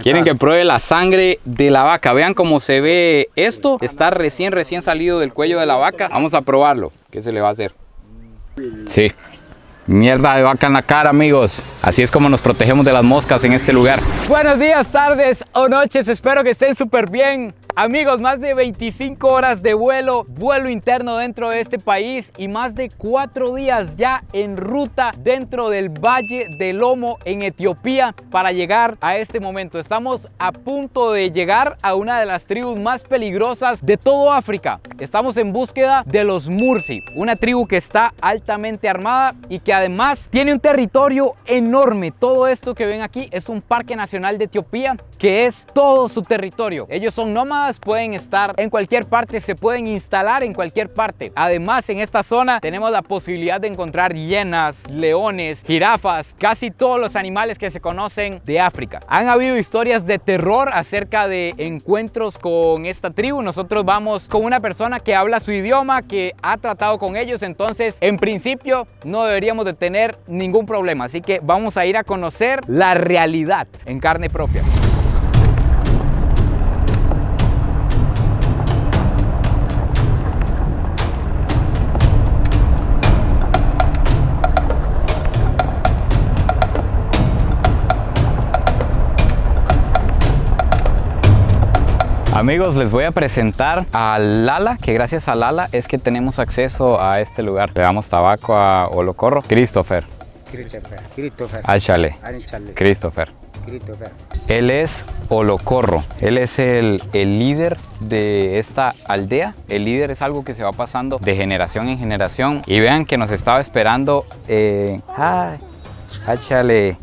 Quieren que pruebe la sangre de la vaca. Vean cómo se ve esto. Está recién salido del cuello de la vaca. Vamos a probarlo. ¿Qué se le va a hacer? Sí. Mierda de vaca en la cara, amigos. Así es como nos protegemos de las moscas en este lugar. Buenos días, tardes o noches. Espero que estén súper bien. Amigos, más de 25 horas de vuelo interno dentro de este país y más de 4 días ya en ruta dentro del Valle del Omo en Etiopía para llegar a este momento. Estamos a punto de llegar a una de las tribus más peligrosas de todo África. Estamos en búsqueda de los Mursi, una tribu que está altamente armada y que además tiene un territorio enorme. Todo esto que ven aquí es un parque nacional de Etiopía que es todo su territorio. Ellos son nómadas, pueden estar en cualquier parte, se pueden instalar en cualquier parte. Además, en esta zona tenemos la posibilidad de encontrar hienas, leones, jirafas, casi todos los animales que se conocen de África. Han habido historias de terror acerca de encuentros con esta tribu. Nosotros vamos con una persona que habla su idioma, que ha tratado con ellos, entonces en principio no deberíamos de tener ningún problema. Así que vamos a ir a conocer la realidad en carne propia. Amigos, les voy a presentar a Lala, que gracias a Lala es que tenemos acceso a este lugar. Le damos tabaco a Olocorro. Christopher. Áchale. Christopher. Él es Olocorro. Él es el líder de esta aldea. El líder es algo que se va pasando de generación en generación. Y vean que nos estaba esperando. Áchale.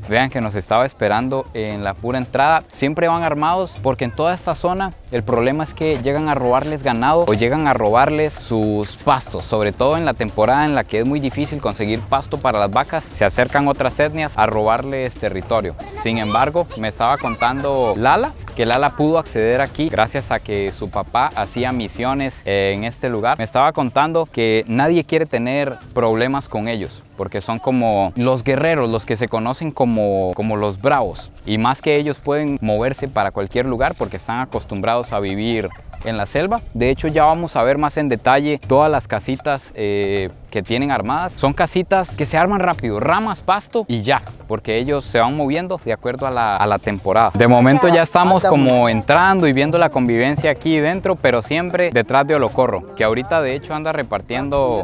Vean que nos estaba esperando en la pura entrada. Siempre van armados porque en toda esta zona el problema es que llegan a robarles ganado o llegan a robarles sus pastos. Sobre todo en la temporada en la que es muy difícil conseguir pasto para las vacas, se acercan otras etnias a robarles territorio. Sin embargo, me estaba contando Lala que Lala pudo acceder aquí gracias a que su papá hacía misiones en este lugar. Me estaba contando que nadie quiere tener problemas con ellos porque son como los guerreros, los que se conocen como los bravos. Y más que ellos pueden moverse para cualquier lugar porque están acostumbrados a vivir en la selva. De hecho, ya vamos a ver más en detalle todas las casitas que tienen armadas. Son casitas que se arman rápido, ramas, pasto y ya, porque ellos se van moviendo de acuerdo a la temporada. De momento ya estamos como entrando y viendo la convivencia aquí dentro, pero siempre detrás de Olocorro, que ahorita de hecho anda repartiendo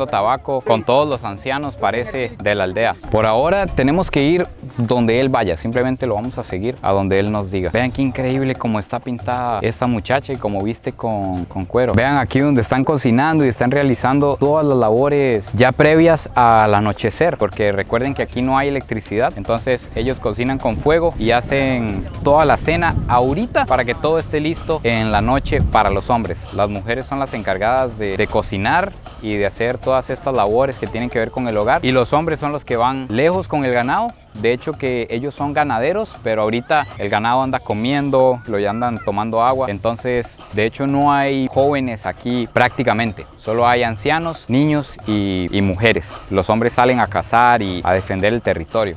tabaco con todos los ancianos, parece, de la aldea. Por ahora tenemos que ir donde él vaya, simplemente lo vamos a seguir a donde él nos diga. Vean qué increíble cómo está pintada esta muchacha y cómo viste con cuero. Vean aquí donde están cocinando y están realizando todas las labores ya previas al anochecer, porque recuerden que aquí no hay electricidad, entonces ellos cocinan con fuego y hacen toda la cena ahorita para que todo esté listo en la noche para los hombres. Las mujeres son las encargadas de cocinar y de hacer todas estas labores que tienen que ver con el hogar, y los hombres son los que van lejos con el ganado. De hecho que ellos son ganaderos, pero ahorita el ganado anda comiendo, ya andan tomando agua. Entonces, de hecho no hay jóvenes aquí prácticamente. Solo hay ancianos, niños y mujeres. Los hombres salen a cazar y a defender el territorio.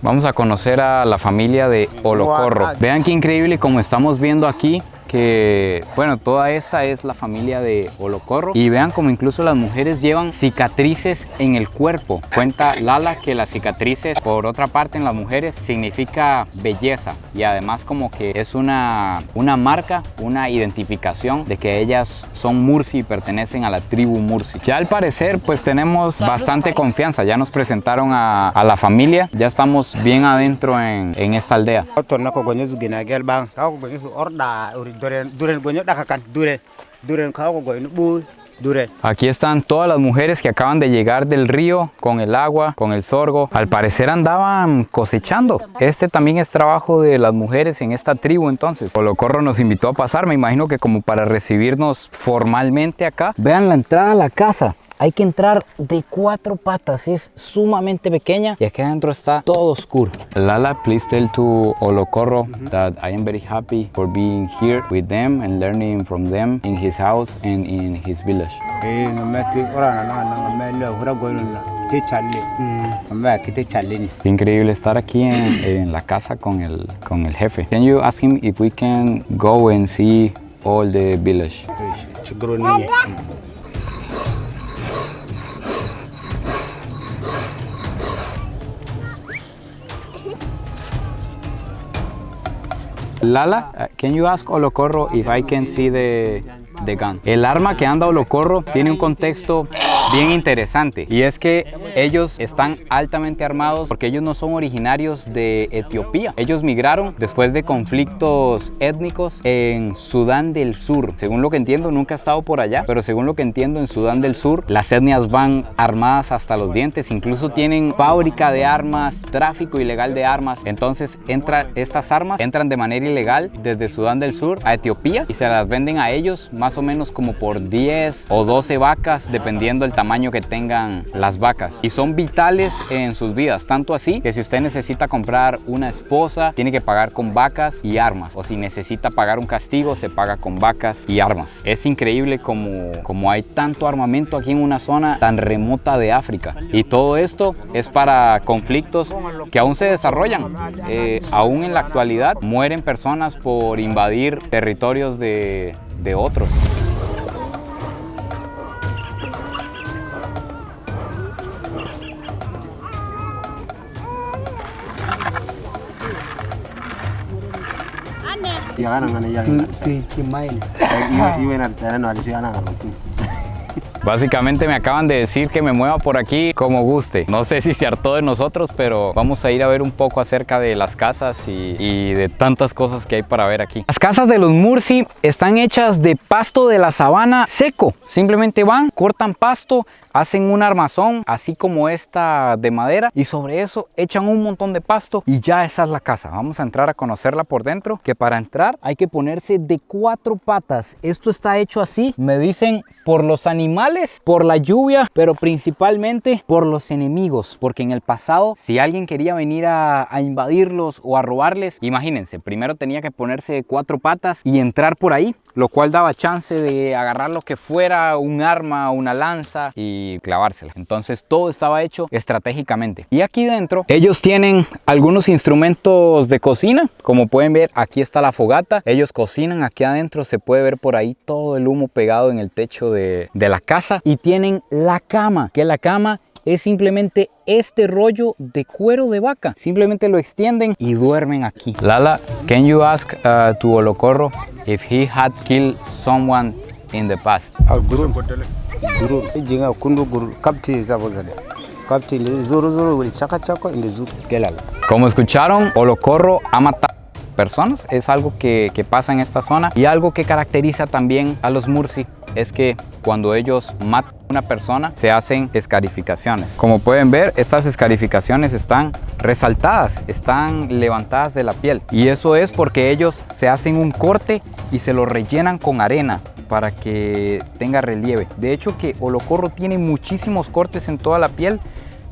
Vamos a conocer a la familia de Olocorro. Vean qué increíble como estamos viendo aquí. Que bueno, toda esta es la familia de Olocorro y vean como incluso las mujeres llevan cicatrices en el cuerpo. Cuenta Lala que las cicatrices, por otra parte, en las mujeres significa belleza y además como que es una marca, una identificación de que ellas son Mursi y pertenecen a la tribu Mursi. Ya al parecer pues tenemos bastante confianza, ya nos presentaron a la familia, ya estamos bien adentro en esta aldea. Aquí están todas las mujeres que acaban de llegar del río con el agua, con el sorgo. Al parecer andaban cosechando. Este también es trabajo de las mujeres en esta tribu entonces. Olocorro nos invitó a pasar, me imagino que como para recibirnos formalmente acá. Vean la entrada a la casa. hay que entrar de 4 patas, es sumamente pequeña y aquí adentro está todo oscuro. Lala, please tell to Olocorro that I am very happy for being here with them and learning from them in his house and in his village. Increíble estar aquí en la casa con el jefe. Can you ask him if we can go and see all the village? Lala, can you ask Olocorro if I can see the gun? El arma que anda Olocorro tiene un contexto bien interesante y es que ellos están altamente armados porque ellos no son originarios de Etiopía. Ellos migraron después de conflictos étnicos en Sudán del Sur. Según lo que entiendo, nunca he estado por allá, pero según lo que entiendo, en Sudán del Sur las etnias van armadas hasta los dientes, incluso tienen fábrica de armas, tráfico ilegal de armas. Entonces estas armas entran de manera ilegal desde Sudán del Sur a Etiopía y se las venden a ellos más o menos como por 10 o 12 vacas, dependiendo del tamaño que tengan las vacas, y son vitales en sus vidas, tanto así que si usted necesita comprar una esposa tiene que pagar con vacas y armas, o si necesita pagar un castigo se paga con vacas y armas. Es increíble como hay tanto armamento aquí en una zona tan remota de África, y todo esto es para conflictos que aún se desarrollan. Aún en la actualidad mueren personas por invadir territorios de otros. Básicamente me acaban de decir que me mueva por aquí como guste. No sé si se hartó de nosotros, pero vamos a ir a ver un poco acerca de las casas y de tantas cosas que hay para ver aquí. Las casas de los Mursi están hechas de pasto de la sabana seco. Simplemente van, cortan pasto, hacen un armazón así como esta de madera y sobre eso echan un montón de pasto y ya esa es la casa. Vamos a entrar a conocerla por dentro, que para entrar hay que ponerse de 4 patas. Esto está hecho así, me dicen, por los animales, por la lluvia, pero principalmente por los enemigos, porque en el pasado si alguien quería venir a invadirlos o a robarles, imagínense, primero tenía que ponerse de 4 patas y entrar por ahí, lo cual daba chance de agarrar lo que fuera, un arma, una lanza y clavársela. Entonces todo estaba hecho estratégicamente. Y aquí dentro ellos tienen algunos instrumentos de cocina. Como pueden ver, aquí está la fogata. Ellos cocinan aquí adentro. Se puede ver por ahí todo el humo pegado en el techo de la casa. Y tienen la cama, que la cama es simplemente este rollo de cuero de vaca. Simplemente lo extienden y duermen aquí. Lala, can you ask to Olocorro if he had killed someone in the past? Como escucharon, Olocorro ha matado personas. Es algo que pasa en esta zona, y algo que caracteriza también a los Mursi es que cuando ellos matan a una persona se hacen escarificaciones. Como pueden ver, estas escarificaciones están resaltadas, están levantadas de la piel, y eso es porque ellos se hacen un corte y se lo rellenan con arena para que tenga relieve. De hecho que Olocorro tiene muchísimos cortes en toda la piel,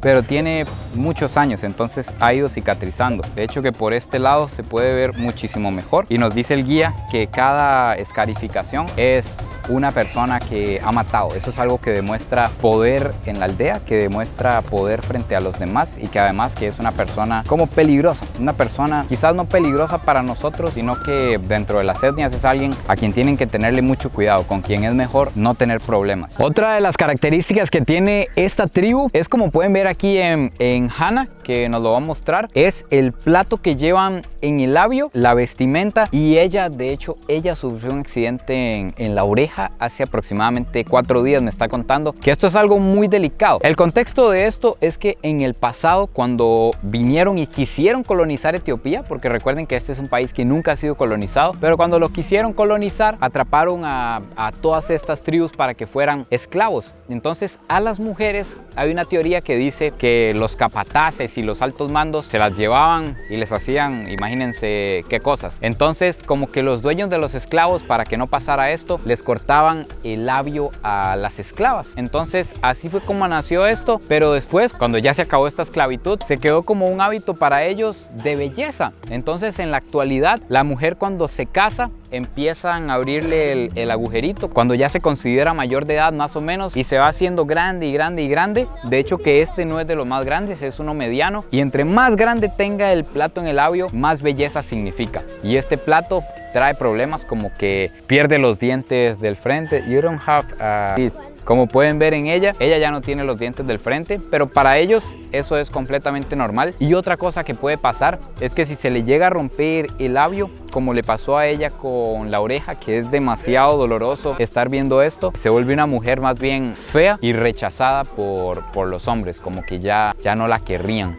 pero tiene muchos años, entonces ha ido cicatrizando. De hecho que por este lado se puede ver muchísimo mejor, y nos dice el guía que cada escarificación es una persona que ha matado. Eso es algo que demuestra poder en la aldea, que demuestra poder frente a los demás, y que además que es una persona como peligrosa, una persona quizás no peligrosa para nosotros, sino que dentro de las etnias es alguien a quien tienen que tenerle mucho cuidado, con quien es mejor no tener problemas. Otra de las características que tiene esta tribu es, como pueden ver aquí en Hannah, que nos lo va a mostrar, es el plato que llevan en el labio, la vestimenta, y ella, de hecho, ella sufrió un accidente en la oreja hace aproximadamente 4 días. Me está contando que esto es algo muy delicado. El contexto de esto es que en el pasado, cuando vinieron y quisieron colonizar Etiopía, porque recuerden que este es un país que nunca ha sido colonizado, pero cuando lo quisieron colonizar, atraparon a todas estas tribus para que fueran esclavos. Entonces a las mujeres hay una teoría que dice que los capataces y los altos mandos se las llevaban y les hacían, imagínense qué cosas. Entonces como que los dueños de los esclavos, para que no pasara esto, les cortaban cortaban el labio a las esclavas. Entonces así fue como nació esto, pero después, cuando ya se acabó esta esclavitud, se quedó como un hábito para ellos de belleza. Entonces en la actualidad, la mujer cuando se casa, empiezan a abrirle el agujerito cuando ya se considera mayor de edad más o menos, y se va haciendo grande y grande y grande. De hecho que este no es de los más grandes, es uno mediano, y entre más grande tenga el plato en el labio, más belleza significa. Y este plato trae problemas como que pierde los dientes del frente. You don't have teeth. Como pueden ver en ella ya no tiene los dientes del frente, pero para ellos eso es completamente normal. Y otra cosa que puede pasar es que si se le llega a romper el labio, como le pasó a ella con la oreja, que es demasiado doloroso estar viendo esto, se vuelve una mujer más bien fea y rechazada por los hombres, como que ya no la querrían.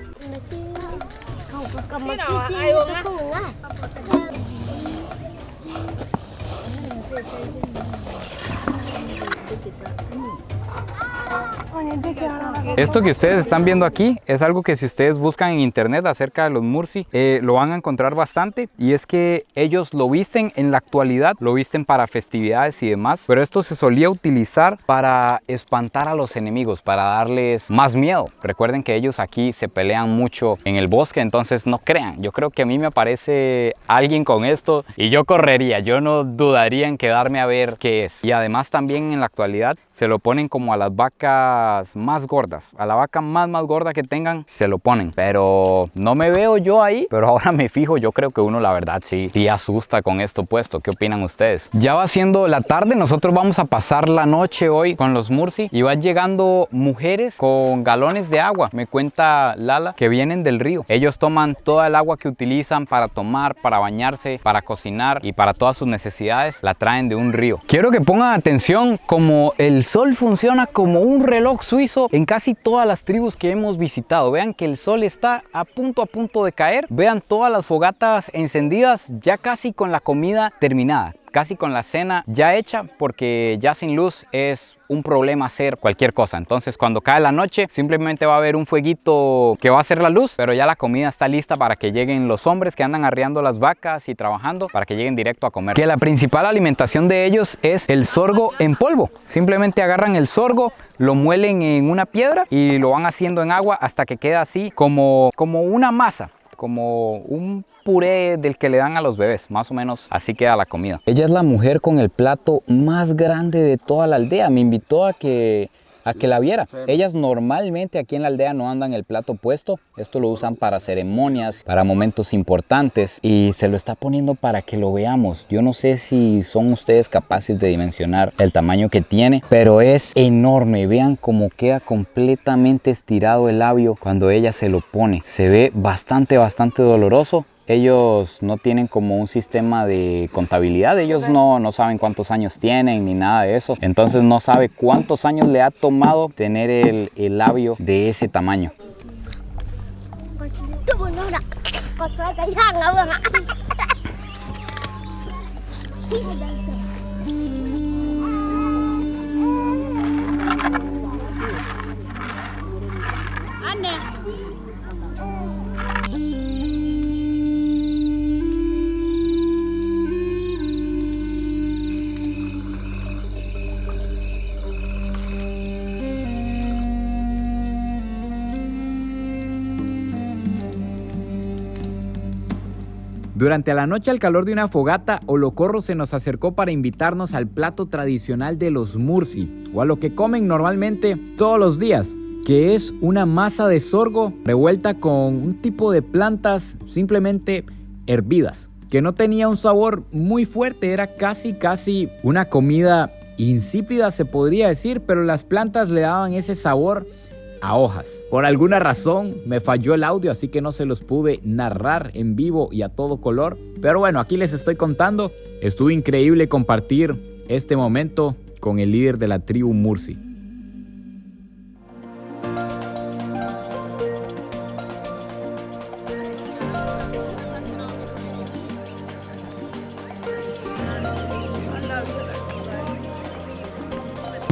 Esto que ustedes están viendo aquí es algo que si ustedes buscan en internet acerca de los Mursi, lo van a encontrar bastante, y es que ellos lo visten en la actualidad, lo visten para festividades y demás, pero esto se solía utilizar para espantar a los enemigos, para darles más miedo. Recuerden que ellos aquí se pelean mucho en el bosque, entonces no crean, yo creo que a mí me aparece alguien con esto y yo correría, yo no dudaría en quedarme a ver qué es. Y además también en la actualidad se lo ponen como a las vacas más gordas, a la vaca más gorda que tengan se lo ponen, pero no me veo yo ahí. Pero ahora me fijo, yo creo que uno la verdad sí asusta con esto puesto. ¿Qué opinan ustedes? Ya va siendo la tarde, nosotros vamos a pasar la noche hoy con los Mursi y van llegando mujeres con galones de agua. Me cuenta Lala que vienen del río. Ellos toman toda el agua que utilizan para tomar, para bañarse, para cocinar y para todas sus necesidades, la traen de un río. Quiero que pongan atención como el sol funciona como un reloj suizo en casi todas las tribus que hemos visitado. Vean que el sol está a punto de caer. Vean todas las fogatas encendidas, ya casi con la comida terminada, casi con la cena ya hecha, porque ya sin luz es un problema hacer cualquier cosa. Entonces cuando cae la noche simplemente va a haber un fueguito que va a hacer la luz, pero ya la comida está lista para que lleguen los hombres que andan arriando las vacas y trabajando, para que lleguen directo a comer. Que la principal alimentación de ellos es el sorgo en polvo. Simplemente agarran el sorgo, lo muelen en una piedra y lo van haciendo en agua hasta que queda así como una masa, como un puré del que le dan a los bebés, más o menos así queda la comida. Ella es la mujer con el plato más grande de toda la aldea. Me invitó a que la viera. Ellas normalmente aquí en la aldea no andan el plato puesto. Esto lo usan para ceremonias, para momentos importantes, y se lo está poniendo para que lo veamos. Yo no sé si son ustedes capaces de dimensionar el tamaño que tiene, pero es enorme. Vean cómo queda completamente estirado el labio cuando ella se lo pone. Se ve bastante doloroso. Ellos no tienen como un sistema de contabilidad, ellos no saben cuántos años tienen ni nada de eso. Entonces no sabe cuántos años le ha tomado tener el labio de ese tamaño. Durante la noche, al calor de una fogata, Olocorro se nos acercó para invitarnos al plato tradicional de los Mursi, o a lo que comen normalmente todos los días, que es una masa de sorgo revuelta con un tipo de plantas simplemente hervidas, que no tenía un sabor muy fuerte, era casi una comida insípida se podría decir, pero las plantas le daban ese sabor a hojas. Por alguna razón me falló el audio, así que no se los pude narrar en vivo y a todo color. Pero bueno, aquí les estoy contando. Estuvo increíble compartir este momento con el líder de la tribu Mursi.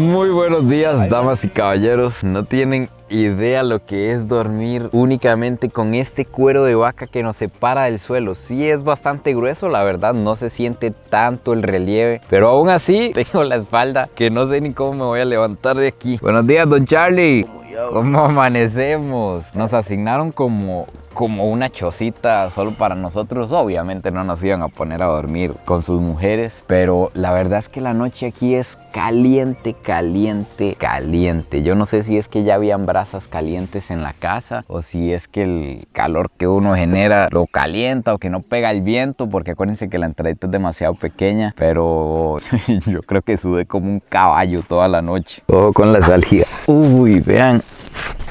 Muy buenos días, damas y caballeros. No tienen idea lo que es dormir únicamente con este cuero de vaca que nos separa del suelo. Sí es bastante grueso, la verdad, no se siente tanto el relieve, pero aún así tengo la espalda que no sé ni cómo me voy a levantar de aquí. Buenos días, don Charlie. ¿Cómo amanecemos? Nos asignaron como una chocita solo para nosotros. Obviamente no nos iban a poner a dormir con sus mujeres, pero la verdad es que la noche aquí es caliente, caliente, caliente. Yo no sé si es que ya habían brasas calientes en la casa o si es que el calor que uno genera lo calienta o que no pega el viento, porque acuérdense que la entradita es demasiado pequeña, pero yo creo que sudé como un caballo toda la noche. Ojo con la salida. Uy, vean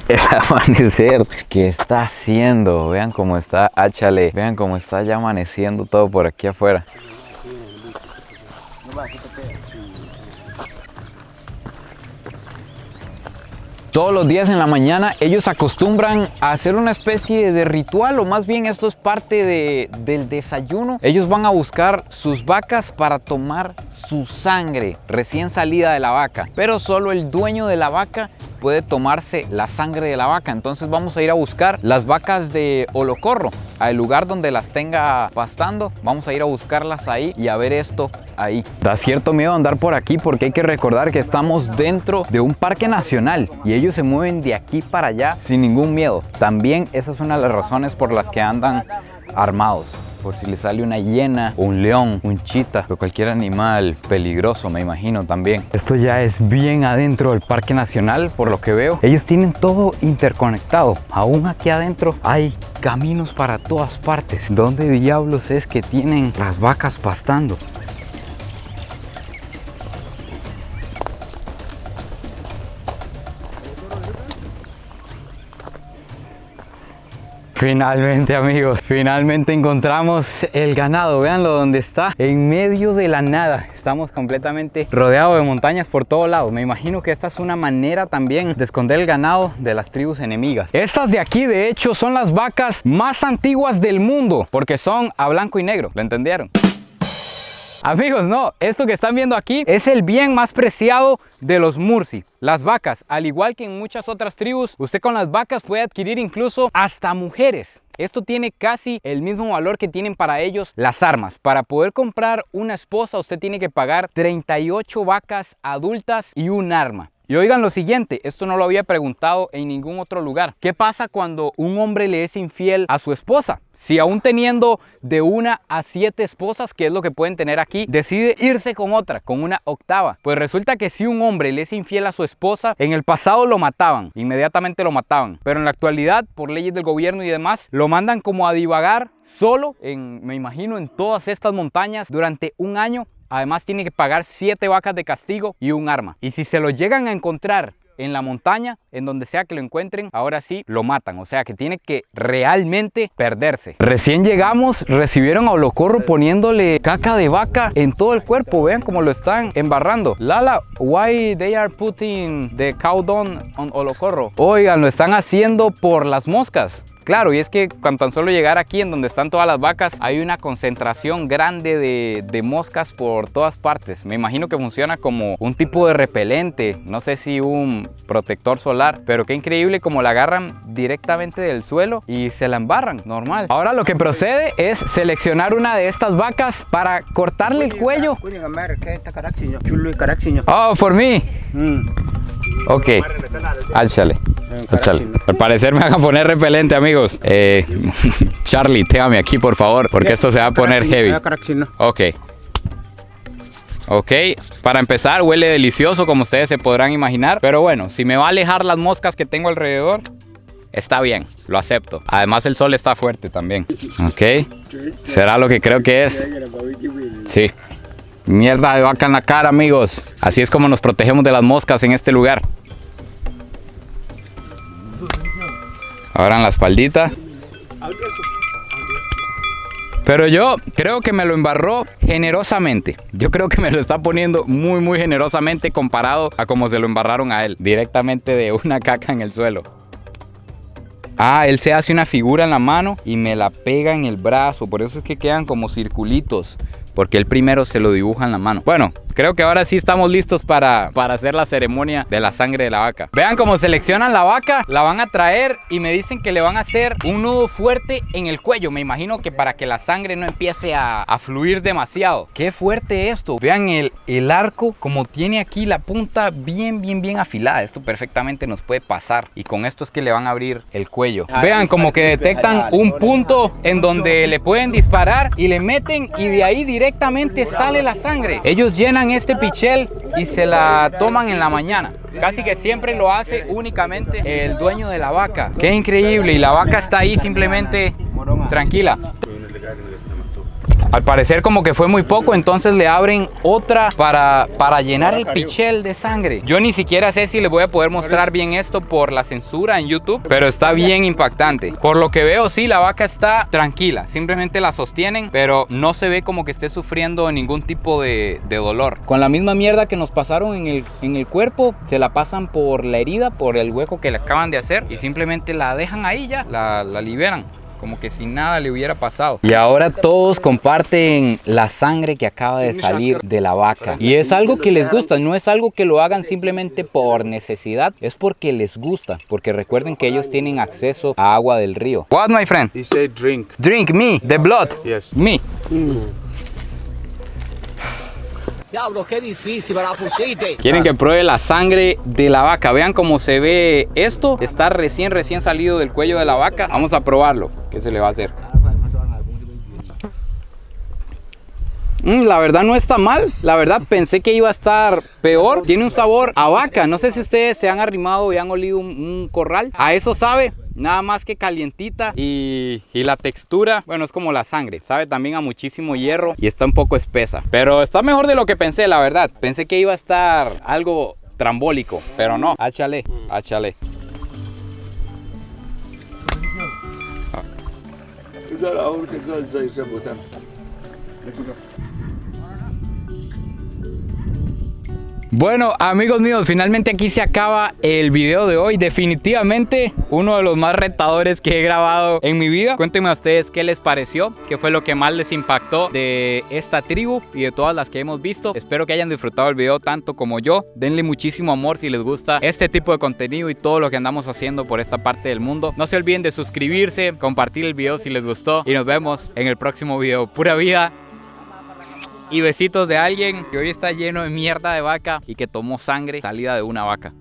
el amanecer que está haciendo. Vean cómo está, áchale. Vean cómo está ya amaneciendo todo por aquí afuera. Todos los días en la mañana ellos acostumbran a hacer una especie de ritual, o más bien esto es parte del desayuno. Ellos van a buscar sus vacas para tomar su sangre recién salida de la vaca, pero solo el dueño de la vaca puede tomarse la sangre de la vaca. Entonces vamos a ir a buscar las vacas de Olocorro, al lugar donde las tenga pastando. Vamos a ir a buscarlas ahí y a ver esto ahí. Da cierto miedo andar por aquí porque hay que recordar que estamos dentro de un parque nacional y ellos se mueven de aquí para allá sin ningún miedo. También esa es una de las razones por las que andan armados, por si les sale una hiena, o un león, un chita o cualquier animal peligroso, me imagino también. Esto ya es bien adentro del Parque Nacional, por lo que veo. Ellos tienen todo interconectado. Aún aquí adentro hay caminos para todas partes. ¿Dónde diablos es que tienen las vacas pastando? Finalmente, amigos, finalmente encontramos el ganado. Véanlo donde está, en medio de la nada. Estamos completamente rodeados de montañas por todos lados. Me imagino que esta es una manera también de esconder el ganado de las tribus enemigas. Estas de aquí, de hecho, son las vacas más antiguas del mundo, porque son a blanco y negro. ¿Lo entendieron? Amigos, no, esto que están viendo aquí es el bien más preciado de los Mursi. Las vacas, al igual que en muchas otras tribus, usted con las vacas puede adquirir incluso hasta mujeres. Esto tiene casi el mismo valor que tienen para ellos las armas. Para poder comprar una esposa, usted tiene que pagar 38 vacas adultas y un arma. Y oigan lo siguiente, esto no lo había preguntado en ningún otro lugar. ¿Qué pasa cuando un hombre le es infiel a su esposa? Si aún teniendo de 1 a 7 esposas, que es lo que pueden tener aquí, decide irse con otra, con una octava. Pues resulta que si un hombre le es infiel a su esposa, en el pasado lo mataban, inmediatamente lo mataban. Pero en la actualidad, por leyes del gobierno y demás, lo mandan como a divagar solo, me imagino, en todas estas montañas durante un año. Además tiene que pagar 7 vacas de castigo y un arma. Y si se lo llegan a encontrar en la montaña, en donde sea que lo encuentren, ahora sí lo matan. O sea que tiene que realmente perderse. Recién llegamos, recibieron a Olocorro poniéndole caca de vaca en todo el cuerpo. Vean cómo lo están embarrando. Lala, why they are putting the cow dung on Olocorro? Oigan, lo están haciendo por las moscas. Claro, y es que cuando tan solo llegar aquí en donde están todas las vacas, hay una concentración grande de moscas por todas partes. Me imagino que funciona como un tipo de repelente, no sé si un protector solar, pero qué increíble como la agarran directamente del suelo y se la embarran, normal. Ahora lo que procede es seleccionar una de estas vacas para cortarle el cuello. Oh, for me. Ok, álchale. Al parecer me van a poner repelente, amigos. Charlie, téngame aquí, por favor, porque esto se va a poner heavy. Ok. Ok, para empezar huele delicioso, como ustedes se podrán imaginar. Pero bueno, si me va a alejar las moscas que tengo alrededor, está bien, lo acepto. Además el sol está fuerte también. Ok, será lo que creo que es. Sí. Mierda de vaca en la cara, amigos. Así es como nos protegemos de las moscas en este lugar. Ahora en la espaldita. Pero yo creo que me lo embarró generosamente. Yo creo que me lo está poniendo muy generosamente comparado a como se lo embarraron a él. Directamente de una caca en el suelo. Ah, él se hace una figura en la mano y me la pega en el brazo. Por eso es que quedan como circulitos. Porque él primero se lo dibuja en la mano. Bueno, creo que ahora sí estamos listos para hacer la ceremonia de la sangre de la vaca. Vean cómo seleccionan la vaca, la van a traer y me dicen que le van a hacer un nudo fuerte en el cuello. Me imagino que para que la sangre no empiece a fluir demasiado. Qué fuerte esto. Vean el arco como tiene aquí la punta bien afilada. Esto perfectamente nos puede pasar. Y con esto es que le van a abrir el cuello. Vean como que detectan un punto en donde le pueden disparar y le meten y de ahí directamente sale la sangre. Ellos llenan este pichel y se la toman en la mañana. Casi que siempre lo hace únicamente el dueño de la vaca. Qué increíble. Y la vaca está ahí simplemente tranquila. Al parecer como que fue muy poco, entonces le abren otra para llenar el pichel de sangre. Yo ni siquiera sé si les voy a poder mostrar bien esto por la censura en YouTube, pero está bien impactante. Por lo que veo, sí, la vaca está tranquila, simplemente la sostienen, pero no se ve como que esté sufriendo ningún tipo de dolor. Con la misma mierda que nos pasaron en el cuerpo, se la pasan por la herida, por el hueco que le acaban de hacer y simplemente la dejan ahí ya, la liberan. Como que si nada le hubiera pasado. Y ahora todos comparten la sangre que acaba de salir de la vaca. Y es algo que les gusta, no es algo que lo hagan simplemente por necesidad, es porque les gusta. Porque recuerden que ellos tienen acceso a agua del río. What, my friend? He said drink. Drink me, the blood. Yes. Me. Diablo, qué difícil me la pusiste. Quieren que pruebe la sangre de la vaca. Vean cómo se ve esto. Está recién salido del cuello de la vaca. Vamos a probarlo. ¿Qué se le va a hacer? La verdad no está mal. La verdad pensé que iba a estar peor. Tiene un sabor a vaca. No sé si ustedes se han arrimado y han olido un corral. A eso sabe. Nada más que calientita y la textura, bueno, es como la sangre. Sabe también a muchísimo hierro y está un poco espesa. Pero está mejor de lo que pensé, la verdad. Pensé que iba a estar algo trambólico, pero no. Áchale, áchale. Bueno, amigos míos, finalmente aquí se acaba el video de hoy. Definitivamente uno de los más retadores que he grabado en mi vida. Cuéntenme a ustedes qué les pareció, qué fue lo que más les impactó de esta tribu y de todas las que hemos visto. Espero que hayan disfrutado el video tanto como yo. Denle muchísimo amor si les gusta este tipo de contenido y todo lo que andamos haciendo por esta parte del mundo. No se olviden de suscribirse, compartir el video si les gustó y nos vemos en el próximo video. Pura vida y besitos de alguien que hoy está lleno de mierda de vaca y que tomó sangre salida de una vaca.